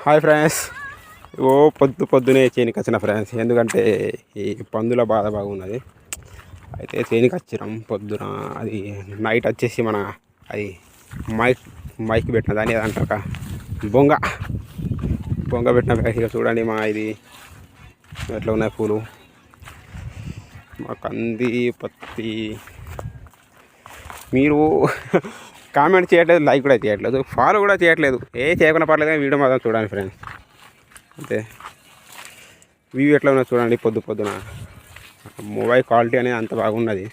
Hi friends. పొద్దునే చేనికి వచ్చిన friends, ఎందుకంటే ఈ పందుల బాధ బాగున్నది. అయితే చేనికి వచ్చినాం పొద్దున. అది నైట్ వచ్చేసి మన అది మైక్ పెట్టిన దాన్ని అంటారు బొంగ పెట్టిన ఇక చూడండి మా ఇది ఎట్లా ఉన్నాయి పూలు, మా కంది పత్తి. మీరు కామెంట్ చేయట్లేదు, లైక్ కూడా చేయట్లేదు, ఫాలో కూడా చేయట్లేదు. చేయకుండా పర్లేదు కానీ వీడియో మాత్రం చూడండి ఫ్రెండ్స్. అంతే వ్యూ ఎట్లా ఉన్నది చూడండి. పొద్దున మొబైల్ క్వాలిటీ అనేది అంత బాగున్నది,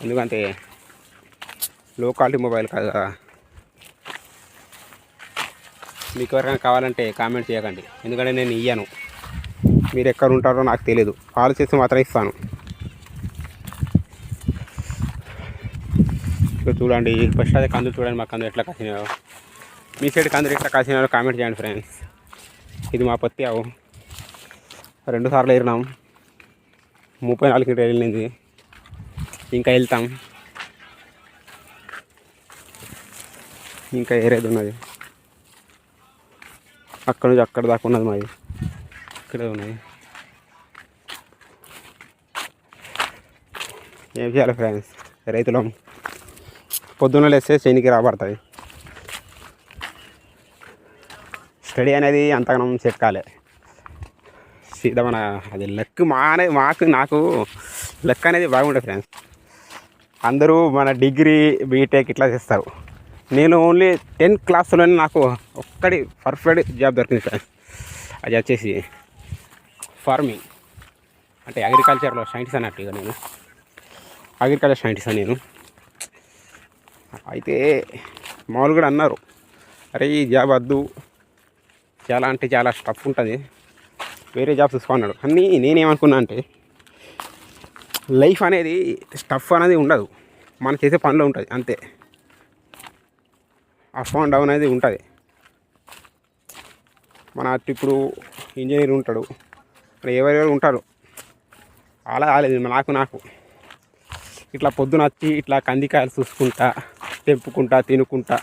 ఎందుకంటే లో క్వాలిటీ మొబైల్ కాదు కదా. మీకు ఎవరికైనా కావాలంటే కామెంట్ చేయకండి, ఎందుకంటే నేను ఇయ్యాను. మీరు ఎక్కడ ఉంటారో నాకు తెలియదు, ఫాలో చేసి మాత్రం ఇస్తాను. చూడండి ఫస్ట్ అదే కందులు చూడండి, మా కందులు ఎట్లా కాసినాయో. మీ సైడ్ కందులు ఎట్లా కాసినాయో కామెంట్ చేయండి ఫ్రెండ్స్. ఇది మా పత్తి ఆవు, 2 సార్లు ఏరినాం, 34 కింటాలు వెళ్ళింది, ఇంకా వెళ్తాం, ఇంకా ఏరేది ఉన్నది. అక్కడ నుంచి అక్కడ దాకా ఉన్నది మాది, ఇక్కడే ఉన్నది. ఏం చేయాలి ఫ్రెండ్స్, రైతులం పొద్దున్న లేస్తే చేనికి రాబడుతుంది. స్టడీ అనేది అంతగానం సెట్ కాలే సీదా మన అది లెక్క నాకు లెక్క అనేది బాగుంటుంది ఫ్రెండ్స్. అందరూ మన డిగ్రీ బీటెక్ ఇట్లా చేస్తారు, నేను ఓన్లీ 10th క్లాస్లోనే నాకు ఒక్కటి పర్ఫెక్ట్ జాబ్ దొరికింది ఫ్రెండ్స్. అది వచ్చేసి ఫార్మింగ్, అంటే అగ్రికల్చర్లో సైంటిస్ట్ అన్నట్టు. ఇక నేను అగ్రికల్చర్ సైంటిస్ట్ నేను. అయితే మామూలు కూడా అన్నారు, అరే ఈ జాబ్ వద్దు, చాలా అంటే చాలా స్టఫ్ ఉంటుంది, వేరే జాబ్ చూసుకున్నాడు. కానీ నేనేమనుకున్నా అంటే లైఫ్ అనేది స్టఫ్ అనేది ఉండదు, మనం చేసే పనిలో ఉంటుంది అంతే. అప్ అండ్ డౌన్ అనేది ఉంటుంది. మన ఇప్పుడు ఇంజనీర్ ఉంటాడు, ఎవరెవరు ఉంటారు, అలా కాలేదు. నాకు ఇట్లా పొద్దున వచ్చి ఇట్లా కందికాయలు చూసుకుంటా, తెంపుకుంటా, తినుకుంటా.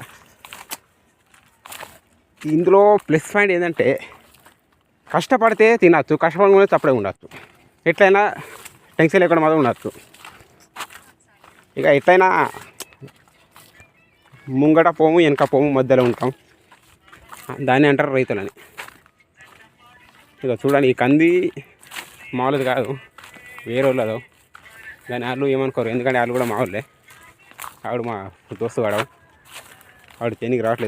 ఇందులో ప్లస్ పాయింట్ ఏంటంటే కష్టపడితే తినచ్చు, కష్టపడకుండా తప్పుడే ఉండొచ్చు, ఎట్లయినా టెన్షన్ లేకుండా మాత్రం ఉండొచ్చు. ఇక ఎట్లయినా ముంగట పోము వెనక పోము మధ్యలో ఉంటాం, దాన్ని అంటారు రైతులని. ఇక చూడండి, ఈ కంది మామూలుది కాదు, వేరే వాళ్ళదు. దాని వాళ్ళు ఏమనుకోరు, ఎందుకంటే వాళ్ళు కూడా మా వాళ్ళే. ఆవిడ మా దోస్తు వాడు, ఆవిడ చేనికి రావట్లేదు.